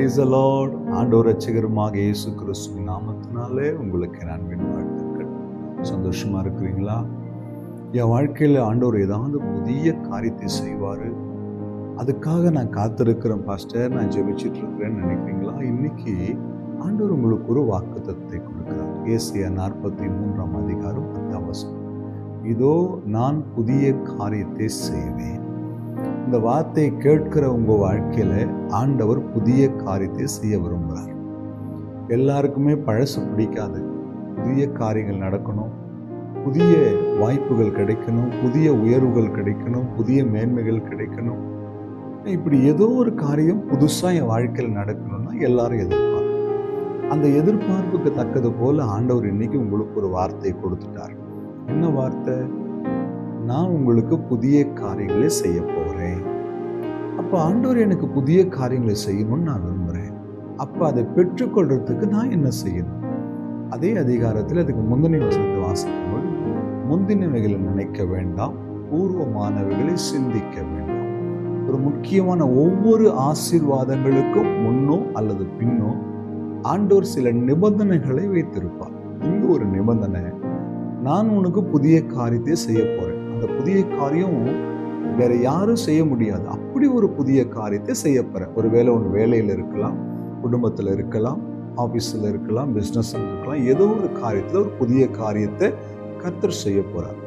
Praise the Lord. ஆண்டவர் ரட்சகருமாக இயேசு கிறிஸ்துவின் நாமத்தினாலே உங்களுக்கு என் அன்பின் வாழ்த்துக்கள். சந்தோஷமா இருக்கிறீங்களா? என் வாழ்க்கையில் ஆண்டவர் ஏதாவது புதிய காரியத்தை செய்வார், அதுக்காக நான் காத்திருக்கிறேன் பாஸ்டர், நான் ஜெபிச்சுட்டு இருக்கிறேன்னு நினைக்கிறீங்களா? இன்னைக்கு ஆண்டவர் உங்களுக்கு ஒரு வாக்குத்தத்தத்தை கொடுக்கிறார். ஏசாயா 43 அதிகாரம் 10 இதோ நான் புதிய காரியத்தை செய்வேன். இந்த வார்த்தையை கேட்கிற உங்க வாழ்க்கையில ஆண்டவர் புதிய காரியத்தை செய்ய விரும்புகிறார். எல்லாருக்குமே பழசு பிடிக்காது. புதிய காரியங்கள் நடக்கணும், புதிய வாய்ப்புகள் கிடைக்கணும், புதிய உயர்வுகள் கிடைக்கணும், புதிய மேன்மைகள் கிடைக்கணும். இப்படி ஏதோ ஒரு காரியம் புதுசா என் வாழ்க்கையில் நடக்கணும்னா எல்லாரும் எதிர்பார்ப்பாங்க. அந்த எதிர்பார்ப்புக்கு தக்கது போல ஆண்டவர் இன்னைக்கு உங்களுக்கு ஒரு வார்த்தையை கொடுத்துட்டார். என்ன வார்த்தை? நான் உங்களுக்கு புதிய காரியங்களை செய்ய போறேன். அப்ப ஆண்டவர் எனக்கு புதிய காரியங்களை செய்யணும்னு நான் விரும்புறேன். அப்ப அதை பெற்றுக்கொள்றதுக்கு நான் என்ன செய்யணும்? அதே அதிகாரத்தில் அதுக்கு முந்தின வசனத்தை வாசிக்கும்போது, முந்தினவைகளை நினைக்க வேண்டாம், பூர்வமானவைகளை சிந்திக்க வேண்டாம். ஒரு முக்கியமான ஒவ்வொரு ஆசீர்வாதங்களுக்கும் முன்னோ அல்லது பின்னோ ஆண்டவர் சில நிபந்தனைகளை வைத்திருப்பார். இங்கு ஒரு நிபந்தனை, நான் உனக்கு புதிய காரியத்தை செய்ய போறேன். அந்த புதிய காரியம் வேற யாரும் செய்ய முடியாது. அப்படி ஒரு புதிய காரியத்தை செய்ய போறேன். ஒருவேளை உன் வேலையில இருக்கலாம், குடும்பத்துல இருக்கலாம், ஆபீஸ்ல இருக்கலாம், பிசினஸ் இருக்கலாம், ஏதோ ஒரு காரியத்துல ஒரு புதிய காரியத்தை கர்த்தர் செய்ய போறார்.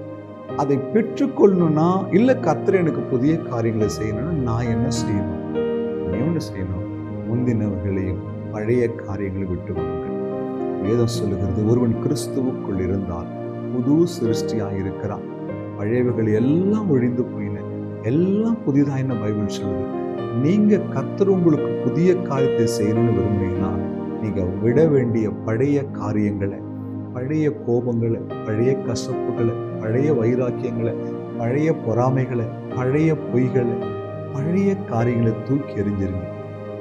அதை பெற்றுக்கொள்ளணும்னா, இல்ல கர்த்தர் எனக்கு புதிய காரியங்களை செய்யணும்னா நான் என்ன செய்யணும்? என்ன செய்யணும்? முந்தினவர்களையும் பழைய காரியங்களை விட்டு விடுங்கள். வேதம் சொல்லுகிறது, ஒருவன் கிறிஸ்துவுக்குள் இருந்தால் புது சிருஷ்டியாக இருக்கிறான், பழையவைகள் எல்லாம் ஒழிந்து போயின, எல்லாம் புதிதாயின பைபிள் சொல்லுது. நீங்க கர்த்தர் உங்களுக்கு புதிய காரியத்தை செய்யணும்னு விரும்புனீங்கன்னா, நீங்க விட வேண்டிய பழைய காரியங்களை, பழைய கோபங்களை, பழைய கசப்புகளை, பழைய வைராக்கியங்களை, பழைய பொறாமைகளை, பழைய பொய்களை, பழைய காரியங்களை தூக்கி எறிஞ்சிருங்க.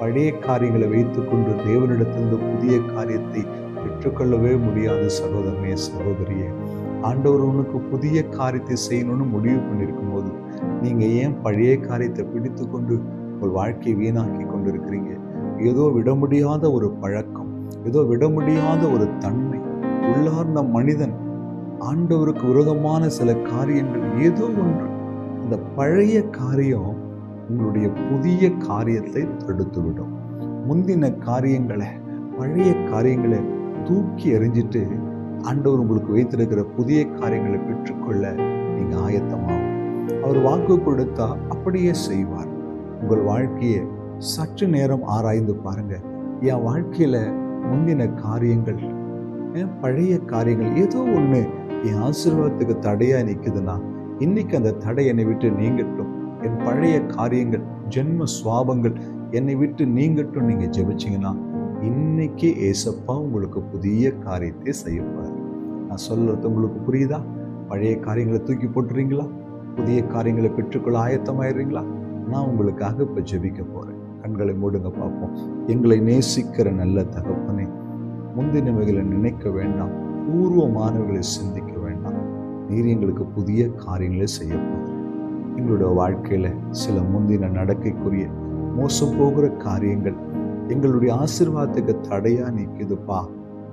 பழைய காரியங்களை வைத்துக்கொண்டு தேவனிடத்திலிருந்து புதிய காரியத்தை பெற்றுக்கொள்ளவே முடியாது. சகோதரனே, சகோதரியே, ஆண்டவர் உனக்கு புதிய காரியத்தை செய்யணும்னு முடிவு பண்ணியிருக்கும் போது நீங்க ஏன் பழைய காரியத்தை பிடித்து கொண்டு உங்கள் வாழ்க்கையை வீணாக்கி கொண்டு இருக்கிறீங்க? ஏதோ விட முடியாத ஒரு பழக்கம், ஏதோ விட முடியாத ஒரு தன்மை, உள்ளார்ந்த மனிதன், ஆண்டவருக்கு விரோதமான சில காரியங்கள், ஏதோ ஒன்று. அந்த பழைய காரியம் உங்களுடைய புதிய காரியத்தை தடுத்துவிடும். முந்தின காரியங்களை, பழைய காரியங்களை தூக்கி எறிஞ்சிட்டு ஆண்டவர் உங்களுக்கு வைத்திருக்கிற புதிய காரியங்களை பெற்றுக்கொள்ள நீங்க ஆயத்தமாகும். அவர் வாக்கு கொடுத்தா அப்படியே செய்வார். உங்கள் வாழ்க்கையை சற்று நேரம் ஆராய்ந்து பாருங்க. என் வாழ்க்கையில முந்தின காரியங்கள், பழைய காரியங்கள் ஏதோ ஒண்ணு என் ஆசீர்வாதத்துக்கு தடையா நிக்குதுன்னா, இன்னைக்கு அந்த தடை என்னை விட்டு நீங்கட்டும். என் பழைய காரியங்கள், ஜென்ம சுவாபங்கள் என்னை விட்டு நீங்கட்டும். நீங்க ஜெபிச்சீங்கன்னா இன்னைக்கு ஏசப்பா உங்களுக்கு புதிய காரியத்தை செய்யப்பாரு. நான் சொல்றது உங்களுக்கு புரியுதா? பழைய காரியங்களை தூக்கி போட்டுறீங்களா? புதிய காரியங்களை பெற்றுக்கொள்ள ஆயத்தமாயிடுறீங்களா? நான் உங்களுக்காக இப்ப ஜெபிக்க போறேன். கண்களை மூடுங்க பார்ப்போம். எங்களை நேசிக்கிற நல்ல தகப்பனே, முந்தினவைகளை நினைக்க வேண்டாம், பூர்வமானவைகளை சிந்திக்க வேண்டாம். நீர் எங்களுக்கு புதிய காரியங்களை செய்ய போறேன். எங்களுடைய வாழ்க்கையில சில முந்தின நடக்கைக்குரிய மோசம் போகிற காரியங்கள் எங்களுடைய ஆசீர்வாதத்துக்கு தடையா நிற்குதுப்பா.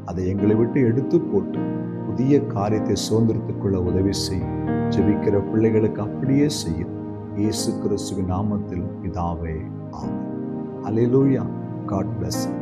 அதை எங்களை விட்டு எடுத்து போட்டு புதிய காரியத்தை சுதந்திரத்துக்குள்ள உதவி செய்யும். ஜெபிக்கிற பிள்ளைகளுக்கு அப்படியே செய்யும். இயேசு கிறிஸ்துவின் நாமத்தில் பிதாவே, ஆமென். அல்லேலூயா. God bless you.